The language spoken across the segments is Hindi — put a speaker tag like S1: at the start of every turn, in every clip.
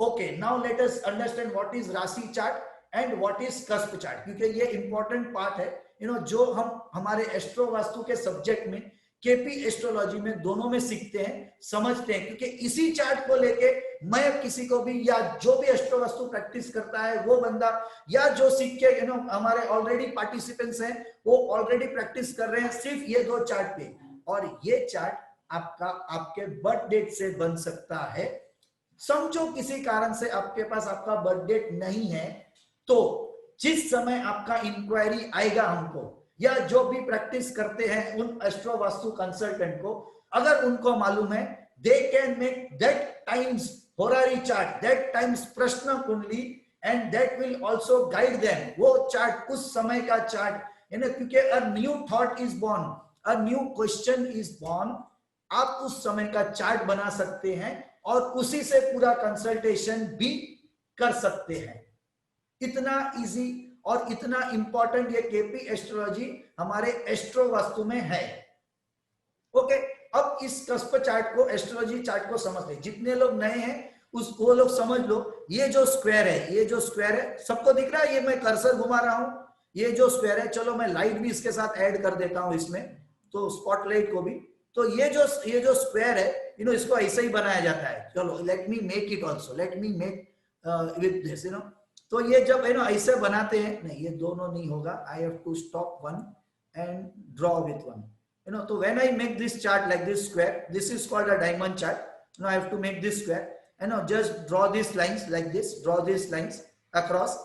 S1: Okay, now let us understand what is rashi chart and what is cusp chart, क्योंकि ये इंपॉर्टेंट पार्ट है जो हम हमारे एस्ट्रो वास्तु के सब्जेक्ट में, केपी एस्ट्रोलॉजी में, दोनों में सीखते हैं, समझते हैं, क्योंकि इसी चार्ट को लेके मैं किसी को भी, या जो भी एस्ट्रो वास्तु प्रैक्टिस करता है वो बंदा, या जो सीख के हमारे ऑलरेडी पार्टिसिपेंट्स हैं वो ऑलरेडी प्रैक्टिस कर रहे हैं सिर्फ ये दो चार्ट पे, और ये चार्ट आपका आपके बर्थ डेट से बन सकता है। समझो किसी कारण से आपके पास आपका बर्थ डेट नहीं है, तो जिस समय आपका इंक्वायरी आएगा हमको, या जो भी प्रैक्टिस करते हैं उन एस्ट्रो वास्तु कंसल्टेंट को, अगर उनको मालूम है, they can make that time's horary chart, that time's prashna kundali, and that will also guide them, वो चार्ट, उस समय का चार्ट, क्योंकि a new thought is born, a new question is born, आप उस समय का चार्ट बना सकते हैं और उसी से पूरा कंसल्टेशन भी कर सकते हैं। इतना इजी और इतना इंपॉर्टेंट ये केपी एस्ट्रोलॉजी हमारे एस्ट्रो वास्तु में है। ओके, अब इस कस्प चार्ट को, एस्ट्रोलॉजी चार्ट को समझते हैं। जितने लोग नए हैं वो लोग समझ लो, ये जो स्क्वायर है, ये जो स्क्वायर है, सबको दिख रहा है, ये मैं कर्सर घुमा रहा हूं, ये जो स्क्वायर है, चलो मैं लाइट भी इसके साथ ऐड कर देता हूं इसमें, तो स्पॉटलाइट को भी, तो ये जो स्क्वायर है, इसको ऐसे ही बनाया जाता है। चलो let me make it also, let me make with this, तो ये जब ऐसे बनाते हैं, नहीं ये दोनों नहीं होगा, I have to stop one and draw with one, so when I make this chart like this square, this is called a diamond chart. Now I have to make this square, just draw these lines like this, draw these lines across,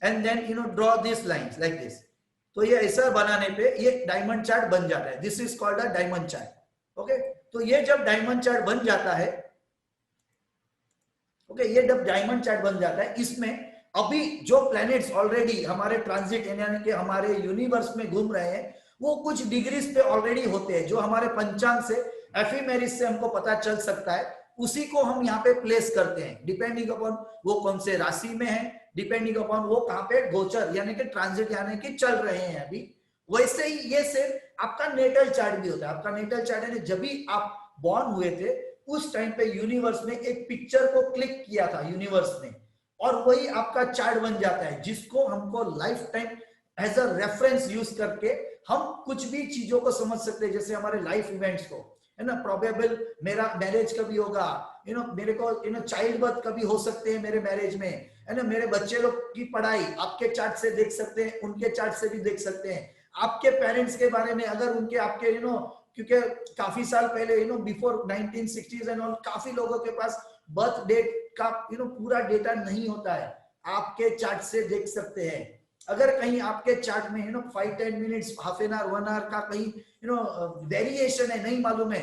S1: and then draw these lines like this. तो ये ऐसा बनाने पे ये डायमंड चार्ट बन जाता है। This is called a diamond chart. Okay, तो ये जब डायमंड चार्ट बन जाता है, ओके, ये जब डायमंड चार्ट बन जाता है, इसमें अभी जो प्लैनेट्स ऑलरेडी हमारे ट्रांजिट यानी कि हमारे यूनिवर्स में घूम रहे हैं, वो कुछ डिग्रीज पे ऑलरेडी होते हैं, जो हमारे पंचांग से, एफिमेरिस से हमको पता चल सकता है, उसी को हम यहाँ पे प्लेस करते हैं, डिपेंडिंग अपॉन वो कौन से राशि में है, डिपेंडिंग अपॉन वो कहाँ पे गोचर यानी कि ट्रांजिट यानी कि चल रहे हैं अभी। वैसे ही ये सिर्फ आपका नेटल चार्ट भी होता है। आपका नेटल चार्ट यानी जब भी आप बॉर्न हुए थे उस टाइम पे यूनिवर्स ने एक पिक्चर को क्लिक किया था यूनिवर्स ने, और वही आपका चार्ट बन जाता है, जिसको हमको life time as a reference use करके हम कुछ भी चीजों को समझ सकते हैं, जैसे हमारे लाइफ इवेंट्स को, है ना, प्रोबेबल मेरा मैरिज कभी होगा, मेरे को चाइल्ड बर्थ कभी हो सकते हैं मेरे मैरिज में, है ना, मेरे बच्चे लोग की पढ़ाई आपके चार्ट से देख सकते हैं, उनके चार्ट से भी देख सकते हैं, आपके पेरेंट्स के बारे में, अगर उनके आपके क्योंकि काफी साल पहले बिफोर 1960s एंड ऑल, काफी लोगों के पास बर्थ डेट का पूरा डेटा नहीं होता है, आपके चार्ट से देख सकते हैं। अगर कहीं आपके चार्ट में 5-10 minutes, half an hour, 1 hour का कहीं वेरिएशन है, नहीं मालूम है,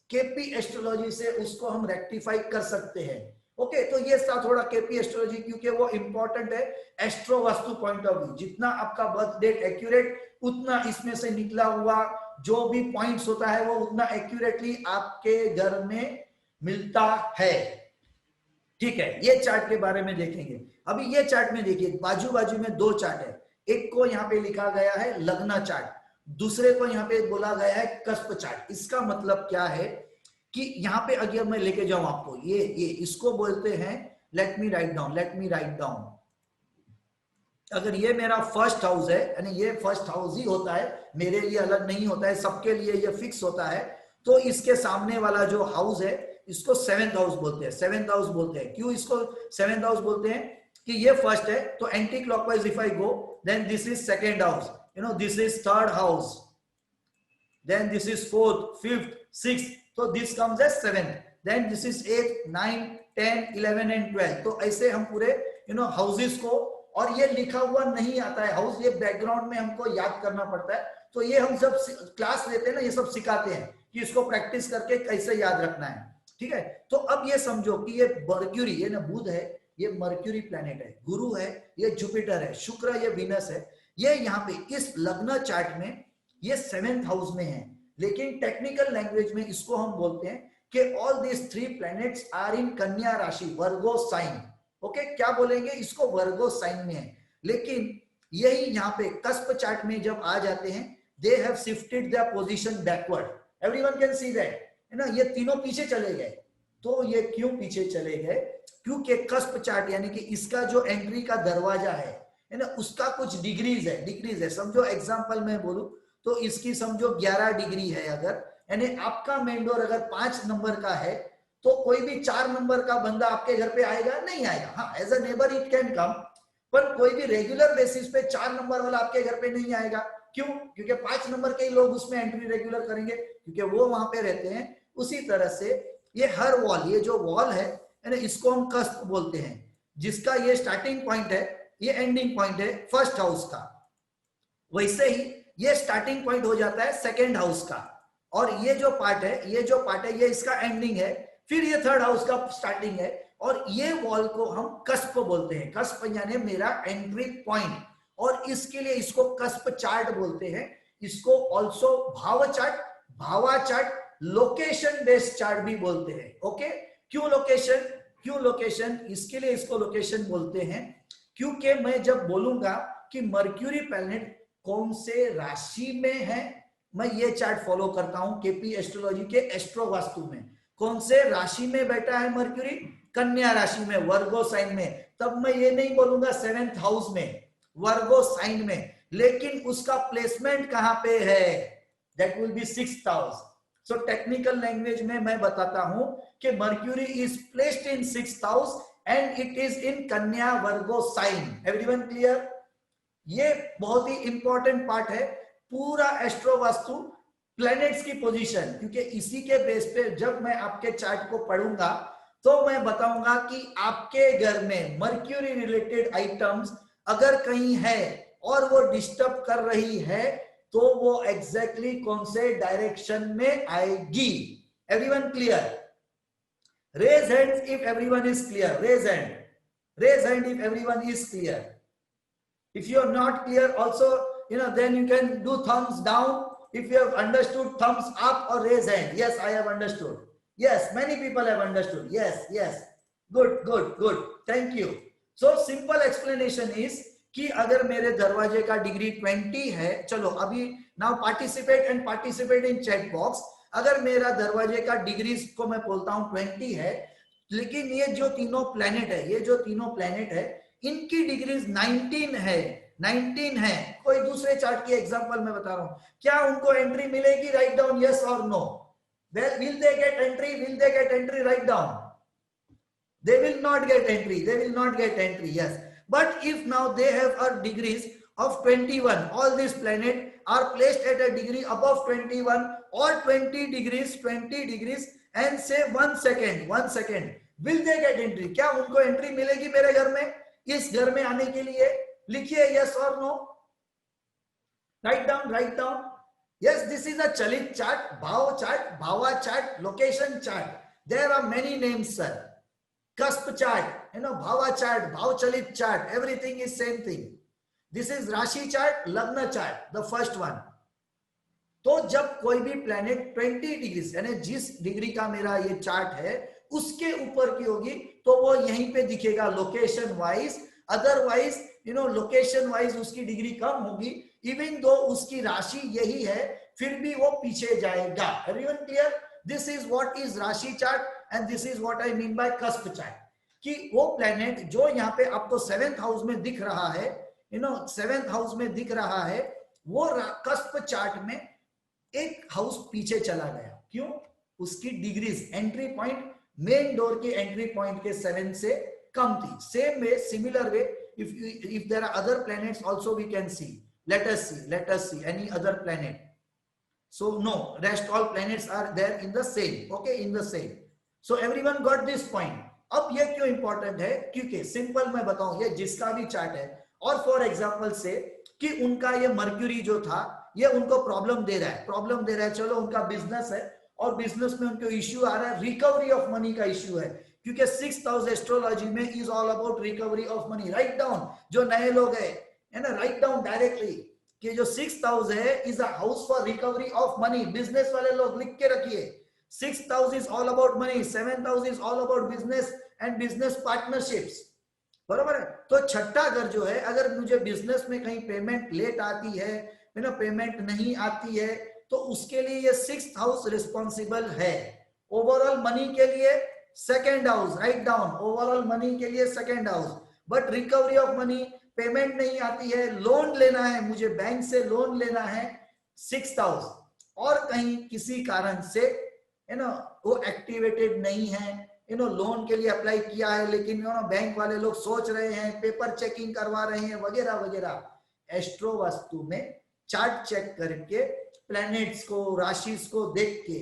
S1: केपी एस्ट्रोलॉजी से उसको हम रेक्टिफाई कर सकते हैं। ओके, तो ये था थोड़ा केपी एस्ट्रोलॉजी, क्योंकि वो इंपॉर्टेंट है astro vastu point of view. जितना आपका बर्थ डेट एक्यूरेट, उतना इसमें से निकला हुआ जो भी पॉइंट्स होता है वो उतना एक्यूरेटली आपके घर में मिलता है। ठीक है, ये चार्ट के बारे में देखेंगे। अभी ये चार्ट में देखिए, बाजू बाजू में दो चार्ट है, एक को यहाँ पे लिखा गया है लग्न चार्ट, दूसरे को यहाँ पे बोला गया है कस्प चार्ट। इसका मतलब क्या है कि यहाँ पे अगर मैं लेके जाऊं आपको, ये इसको बोलते हैं, लेट मी राइट डाउन, अगर ये मेरा फर्स्ट हाउस है, यानी ये फर्स्ट हाउस ही होता है, मेरे लिए अलग नहीं होता है, सबके लिए ये फिक्स होता है, तो इसके सामने वाला जो हाउस है इसको सेवेंथ हाउस बोलते हैं। सेवेंथ हाउस बोलते हैं, क्यों इसको सेवेंथ हाउस बोलते हैं? कि ये फर्स्ट है, तो anti clockwise if I go, then this is second house, this is third house, then this is fourth, fifth, sixth, so this comes as seventh, then this is 8, 9, 10, 11 and 12। तो ऐसे हम पूरे हाउसेस को, और ये लिखा हुआ नहीं आता है हाउस, ये बैकग्राउंड में हमको याद करना पड़ता है। तो ये हम सब क्लास लेते हैं ना, ये सब सिखाते हैं कि इसको प्रैक्टिस करके कैसे याद रखना है। ठीक है, तो अब ये समझो कि ये मर्क्यूरी, ये ना बुध है, ये मर्क्यूरी प्लेनेट है, गुरु है, ये जुपिटर है, शुक्र ये वीनस है, ये यहाँ पे इस लग्न चार्ट में ये सेवेंथ हाउस में है। लेकिन टेक्निकल लैंग्वेज में इसको हम बोलते हैं कि all this 3 planets are in Kanya rashi, Virgo sign. Okay, क्या बोलेंगे इसको? वर्गो साइन में है। लेकिन यही यहाँ पे कस्प चार्ट में जब आ जाते हैं, they have shifted their position backward, everyone can see that, है ना, ये तीनों पीछे चले गए। तो ये क्यों पीछे चले गए? क्योंकि कस्प चार्ट यानी कि इसका जो एंट्री का दरवाजा है ना, उसका कुछ डिग्रीज है। समझो एग्जांपल में बोलूं तो इसकी समझो 11 डिग्री है अगर, यानी आपका मेन डोर अगर 5 नंबर का है तो कोई भी 4 नंबर का बंदा आपके घर पे आएगा? नहीं आएगा। हाँ, as a neighbour it can come, पर कोई भी रेगुलर बेसिस पे 4 नंबर वाला आपके घर पे नहीं आएगा। क्यों? क्योंकि 5 नंबर के ही लोग उसमें एंट्री रेगुलर करेंगे, क्योंकि वो वहां पे रहते हैं। उसी तरह से ये हर वॉल, ये जो वॉल है ना, इसको हम कस्प बोलते हैं, जिसका ये स्टार्टिंग पॉइंट है, ये एंडिंग पॉइंट है फर्स्ट हाउस का। वैसे ही ये स्टार्टिंग पॉइंट हो जाता है सेकेंड हाउस का, और ये जो पार्ट है, ये इसका एंडिंग है, फिर ये थर्ड हाउस का स्टार्टिंग है, और ये वॉल को हम कस्प बोलते हैं। कस्प यानी मेरा एंट्री पॉइंट, और इसके लिए इसको कस्प चार्ट बोलते हैं। इसको ऑल्सो भाव चार्ट, भावा चार्ट, लोकेशन बेस्ड चार्ट भी बोलते हैं। ओके, क्यों लोकेशन? इसके लिए इसको लोकेशन बोलते हैं क्योंकि मैं जब बोलूंगा कि मर्क्यूरी प्लैनेट कौन से राशि में है, मैं ये चार्ट फॉलो करता हूं केपी एस्ट्रोलॉजी के एस्ट्रो वास्तु में। कौन से राशि में बैठा है मर्क्यूरी? कन्या राशि में, वर्गो साइन में। तब मैं ये नहीं बोलूंगा 7th हाउस में, वर्गो साइन में, लेकिन उसका प्लेसमेंट कहां पे है? That will be 6th house. So technical language में मैं बताता हूं कि mercury is placed in 6th house and it is in कन्या वर्गो साइन। Everyone clear? ये बहुत ही इंपॉर्टेंट पार्ट है पूरा एस्ट्रो वास्तु, प्लैनेट्स की पोजीशन, क्योंकि इसी के बेस पे जब मैं आपके चार्ट को पढ़ूंगा तो मैं बताऊंगा कि आपके घर में मर्क्यूरी रिलेटेड आइटम्स अगर कहीं है और वो डिस्टर्ब कर रही है तो वो एग्जैक्टली कौन से डायरेक्शन में आएगी। Everyone clear? Raise hands if everyone is clear. Raise hand if everyone is clear. If you are not clear also, then you can do thumbs down. If you have understood, thumbs up or raise hand. Yes, I have understood. Yes, many people have understood. Yes. Good. Thank you. So simple explanation is कि अगर मेरे दरवाजे का डिग्री 20 है, चलो अभी now participate in chat box। अगर मेरा दरवाजे का डिग्री को मैं बोलता हूं 20 है, लेकिन ये जो तीनों प्लैनेट है इनकी डिग्रीज 19 है। कोई दूसरे चार्ट की एग्जांपल मैं बता रहा हूं, क्या उनको एंट्री मिलेगी? राइट डाउन यस और no. Will they get entry? Write down. They will not get entry. Yes, but if now they have a degrees of 21, all these planets are placed at a degree above 21 or 20 degrees and say 1 second, will they get entry? क्या उनको एंट्री मिलेगी मेरे घर में? इस घर में आने के लिए लिखिए यस और no. Write down. Yes, this is a Chalit chart, Bhav chart, Bhava chart, location chart. There are many names, sir. Cusp chart, Bhava chart, Bhav Chalit chart, everything is same thing. This is Rashi chart, Lagna chart, the first one. तो जब कोई भी प्लैनेट 20 डिग्री यानी जिस डिग्री का मेरा ये चार्ट है उसके ऊपर की होगी तो वो यहीं पे दिखेगा location wise. Otherwise location wise उसकी डिग्री कम होगी, इवन दो उसकी राशि यही है फिर भी वो पीछे जाएगा। Everyone clear? This is what is rashi chart and this is what I mean by cusp chart, कि वो प्लैनेट जो यहाँ पे आपको 7th हाउस में दिख रहा है, 7th हाउस में दिख रहा है, वो कस्प चार्ट में एक हाउस पीछे चला गया। क्यों? उसकी degrees entry point main door के एंट्री पॉइंट के 7 से कम थी। Same way, similar way, if there are other planets also we can see. Let us see any other planet. So no, rest all planets are there in the same, okay, in the same. So everyone got this point. अब ये क्यों इंपॉर्टेंट है? क्योंकि सिंपल मैं बताऊं, ये जिसका भी चार्ट है और फॉर एग्जांपल से कि उनका ये मर्क्यूरी जो था ये उनको प्रॉब्लम दे रहा है, चलो उनका बिजनेस है और बिजनेस में उनको इश्यू आ रहा है, रिकवरी ऑफ मनी का इश्यू है, क्योंकि 6th हाउस एस्ट्रोलॉजी में is all about recovery of money. Write down, जो नए लोग है ना, राइट डाउन डायरेक्टली कि जो 6th हाउस है is a house for recovery of money. Business वाले लोग लिख के रखिए, 6th house is all about money, 7th house is all about business and business partnerships. बराबर है? तो छठा घर जो है, अगर मुझे बिजनेस में कहीं पेमेंट लेट आती है, पेमेंट नहीं आती है, तो उसके लिए ये 6th हाउस रिस्पॉन्सिबल है। ओवरऑल मनी के लिए second house, write down, overall money के लिए second house, but recovery of money, payment नहीं आती है, लोन लेना है, मुझे बैंक से लोन लेना है, सिक्स्थ हाउस, और कहीं किसी कारण से वो एक्टिवेटेड नहीं है, लोन के लिए अप्लाई किया है लेकिन बैंक वाले लोग सोच रहे हैं, पेपर चेकिंग करवा रहे हैं, वगैरह वगैरह। एस्ट्रो वास्तु में चार्ट चेक करके प्लैनेट्स को, राशिस को देख के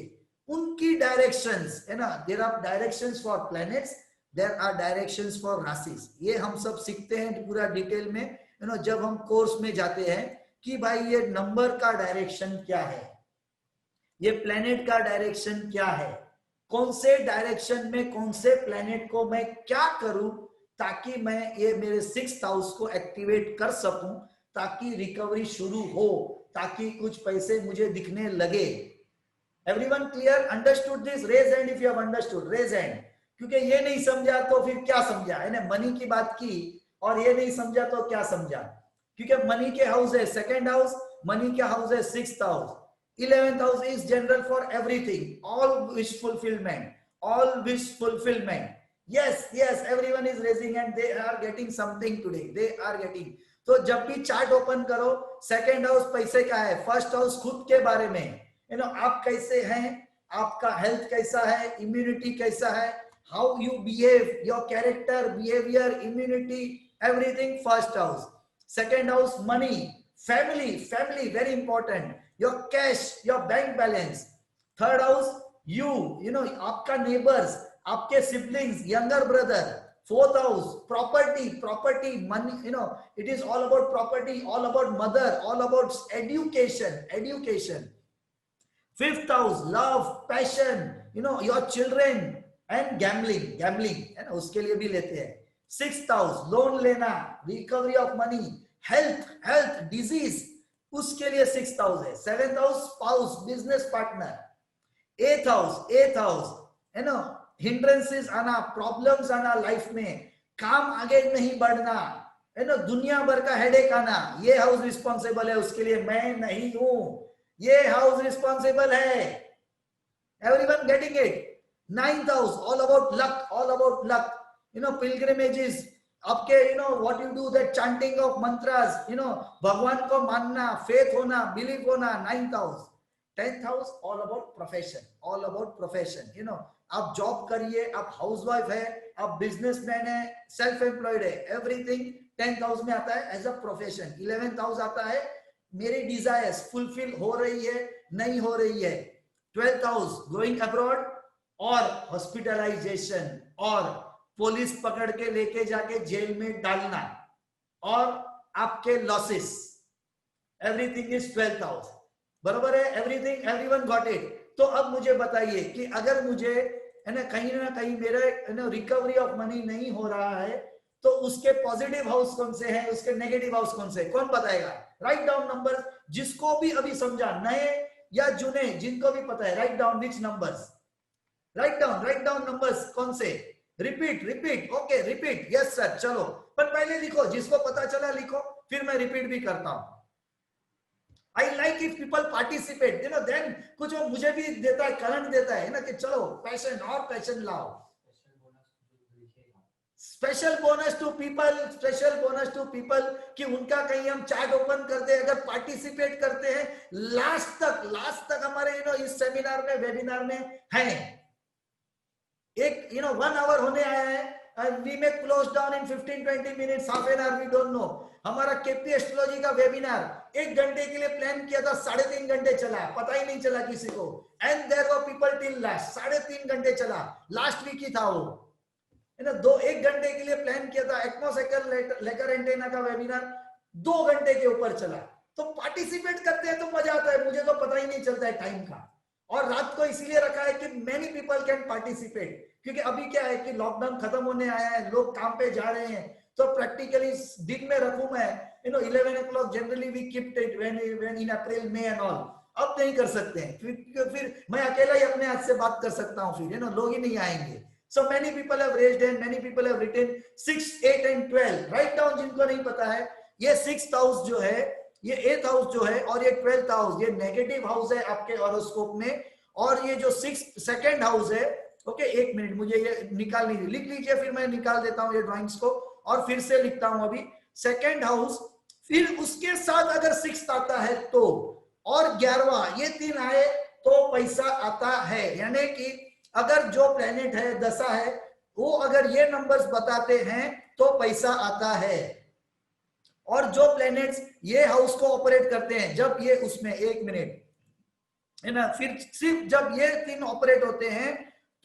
S1: उनकी डायरेक्शंस है ना, there are directions for planets, there are directions for rashis. ये हम सब सीखते हैं पूरा डिटेल में जब हम कोर्स में जाते हैं कि भाई ये नंबर का डायरेक्शन क्या है, ये प्लैनेट का डायरेक्शन क्या है, कौन से डायरेक्शन में कौन से प्लैनेट को मैं क्या करूं ताकि मैं ये मेरे सिक्स्थ हाउस को एक्टिवेट कर सकूं, ताकि रिकवरी शुरू हो, ताकि कुछ पैसे मुझे दिखने लगे। Everyone clear, understood this? Raise hand if you have understood, raise hand. क्योंकि ये नहीं समझा तो फिर क्या समझा, है ना, मनी की बात की और ये नहीं समझा तो क्या समझा, क्योंकि मनी के हाउस है सेकंड हाउस, मनी के हाउस है sixth house, 11th house is general for everything, all wish fulfillment, all wish fulfillment. Yes, yes, everyone is raising and they are getting something today, they are getting. तो जब भी चार्ट ओपन करो, सेकंड हाउस पैसे का है, फर्स्ट हाउस खुद के बारे में, आप कैसे हैं, आपका हेल्थ कैसा है, इम्यूनिटी कैसा है, how you behave, your character, behaviour, immunity, everything first house. Second house money, family, family very important, your cash, your bank balance. Third house, आपका neighbors, आपके siblings, younger brother. Fourth house, property, money, it is all about property, all about mother, all about education. Fifth house, love, passion, your children and gambling, है ना, उसके लिए भी लेते हैं। Sixth house, loan लेना, recovery of money, health, disease, उसके लिए सिक्स्थ हाउस है। Seventh house spouse, business partner. एथ हाउस है ना, हिंड्रेंसेस आना, प्रॉब्लम्स आना लाइफ में, काम आगे नहीं बढ़ना, है ना, दुनिया भर का हेडेक आना, ये हाउस रिस्पॉन्सिबल है उसके लिए, मैं नहीं हूं, ये हाउस रिस्पॉन्सिबल है। Everyone getting it? Ninth house, all about luck, pilgrimages, आपके what you do, that chanting of mantras, भगवान को मानना, फेथ होना, बिलीव होना, ninth house. Tenth house, all about profession, आप जॉब करिए, आप हाउसवाइफ है, आप बिजनेसमैन है, सेल्फ एम्प्लॉयड है, एवरीथिंग टेंथ हाउस में आता है as a profession. 11th house आता है मेरी डिजायर्स फुलफिल हो रही है, नहीं हो रही है। 12th हाउस, गोइंग अब्रॉड और हॉस्पिटलाइजेशन और पुलिस पकड़ के लेके जाके जेल में डालना और आपके losses, everything is 12th house, बराबर है? Everything, everyone got it? तो अब मुझे बताइए कि अगर मुझे है ना कहीं मेरा रिकवरी ऑफ मनी नहीं हो रहा है, तो उसके पॉजिटिव हाउस कौन से हैं, उसके नेगेटिव हाउस कौन से, कौन बताएगा? राइट डाउन नंबर्स, जिसको भी अभी समझा, नए या जुने, जिनको भी पता है, write down which numbers, write down numbers कौन से? Repeat, okay, repeat, yes sir, चलो, पर पहले लिखो, जिसको पता चला लिखो, फिर मैं रिपीट भी करता हूं। I like if people participate, then कुछ वो मुझे भी देता है, करंट देता है ना, कि चलो पैशन और पैशन लाओ। स्पेशल बोनस टू पीपल कि उनका कहीं हम चार्ट ओपन करते हैं, अगर पार्टिसिपेट करते हैं लास्ट तक हमारे इस सेमिनार में, वेबिनार में है। एक 1 hour होने आया है, we may close down in 15-20 minutes, half an hour, we don't know। हमारा केपी एस्ट्रोलॉजी का वेबिनार 1 घंटे के लिए प्लान किया था, 3.5 घंटे चला, पता ही नहीं चला किसी को, and there were people till last, 3.5 घंटे चला, लास्ट वीक ही था वो, है ना। 1 घंटे के लिए प्लान किया था, एटमॉस्फेयर लेकर एंटेना का वेबिनार 2 घंटे के ऊपर चला। तो पार्टिसिपेट करते हैं तो मजा आता है, मुझे तो पता ही नहीं चलता है टाइम का। और रात को इसीलिए रखा है कि मेनी पीपल कैन पार्टिसिपेट, क्योंकि अभी क्या है कि लॉकडाउन खत्म होने आया है, लोग काम पे जा रहे हैं, तो प्रैक्टिकली दिन में रखूं मैं 11 o'clock generally we keep it when in April May and all. अब नहीं कर सकते हैं, फिर मैं अकेला ही अपने हाथ से बात कर सकता हूं, फिर लोग ही नहीं आएंगे। So many people have raised and many people have written 6, 8 and 12। Write down, जिनको नहीं पता है, ये 6th हाउस जो है, ये 8th हाउस जो है, और ये 12th हाउस, ये नेगेटिव हाउस है आपके हॉरोस्कोप में। और ये जो 6th सेकंड हाउस है, ओके, 1 मिनट, मुझे ये निकालनी थी, लिख लीजिए, फिर मैं निकाल देता हूँ ये ड्राइंग्स को और फिर से लिखता हूं अभी। सेकेंड हाउस, फिर उसके साथ अगर 6 आता है तो, और 11वां, ये 3 आए तो पैसा आता है। यानी कि अगर जो प्लेनेट है, दशा है, वो अगर ये नंबर्स बताते हैं तो पैसा आता है। और जो प्लैनेट्स ये हाउस को ऑपरेट करते हैं, जब ये उसमें, 1 मिनट है ना, फिर सिर्फ जब ये 3 ऑपरेट होते हैं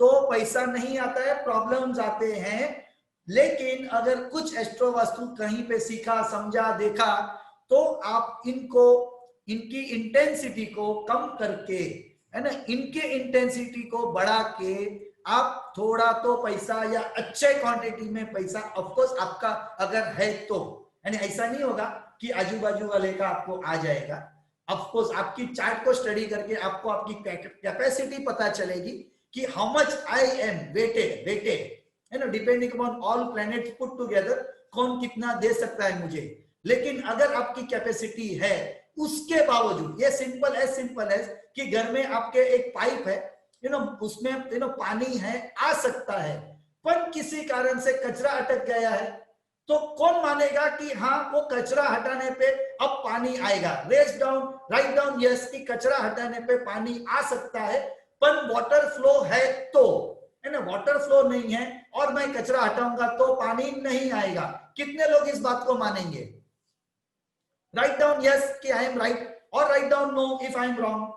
S1: तो पैसा नहीं आता है, प्रॉब्लम्स आते हैं। लेकिन अगर कुछ एस्ट्रो वास्तु कहीं पे सीखा, समझा, देखा, तो आप इनको, इनकी इंटेंसिटी को कम करके, है ना, इनके इंटेंसिटी को बढ़ा के आप थोड़ा तो पैसा, या अच्छे क्वांटिटी में पैसा, ऑफकोर्स आपका अगर है तो, यानी ऐसा नहीं होगा कि आजू बाजू वाले का आपको आ जाएगा। ऑफकोर्स आपकी चार्ट को स्टडी करके आपको आपकी कैपेसिटी पता चलेगी कि how much I am weighted, है ना, depending upon all planets put together, कौन कितना दे सकता है मुझे। लेकिन अगर आपकी कैपेसिटी है, उसके बावजूद, ये सिंपल एज कि घर में आपके एक पाइप है, उसमें पानी है, आ सकता है, पर किसी कारण से कचरा अटक गया है, तो कौन मानेगा कि हाँ, वो कचरा हटाने पे अब पानी आएगा। Raise down, write down yes, कि कचरा हटाने पे पानी आ सकता है, पर वाटर फ्लो है तो, है ना, वाटर फ्लो नहीं है और मैं कचरा हटाऊंगा तो पानी नहीं आएगा। कितने लोग इस बात को मानेंगे? राइट डाउन यस कि आई एम राइट, और write down know if I am wrong.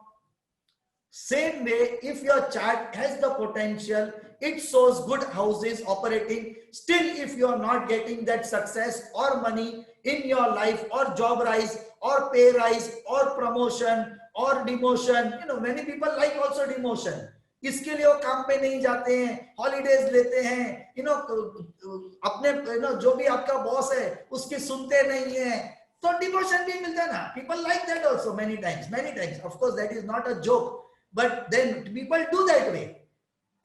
S1: Same way, if your chart has the potential, it shows good houses operating. Still, if you are not getting that success or money in your life, or job rise, or pay rise, or promotion, or demotion, many people like also demotion. इसके लिए वो काम पे नहीं जाते हैं, हॉलीडेज लेते हैं, अपने जो भी आपका बॉस है उसकी सुनते नहीं है, तो डिमोशन भी मिलता है ना। People like that also many times. Of course, that is not a joke. But then people do that way,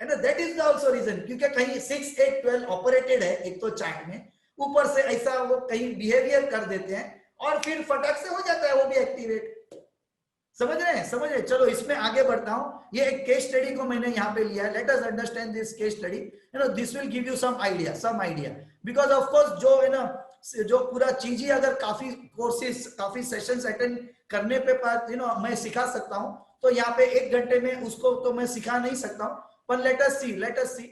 S1: and that is the also reason, क्योंकि कहीं 6, 8, 12 ऑपरेटेड है एक तो चार्ट में, ऊपर से ऐसा वो कहीं बिहेवियर कर देते हैं और फिर फटक से हो जाता है वो भी एक्टिवेट। समझ रहे हैं? चलो इसमें आगे बढ़ता हूं। ये एक केस स्टडी को मैंने यहाँ पे लिया है। Let us understand this case study, this will give you some idea, because of course जो पूरा चीज ही अगर काफी कोर्सेज, काफी सेशंस अटेंड करने पे मैं सिखा सकता हूं, तो यहाँ पे 1 घंटे में उसको तो मैं सिखा नहीं सकता हूं, पर लेट अस सी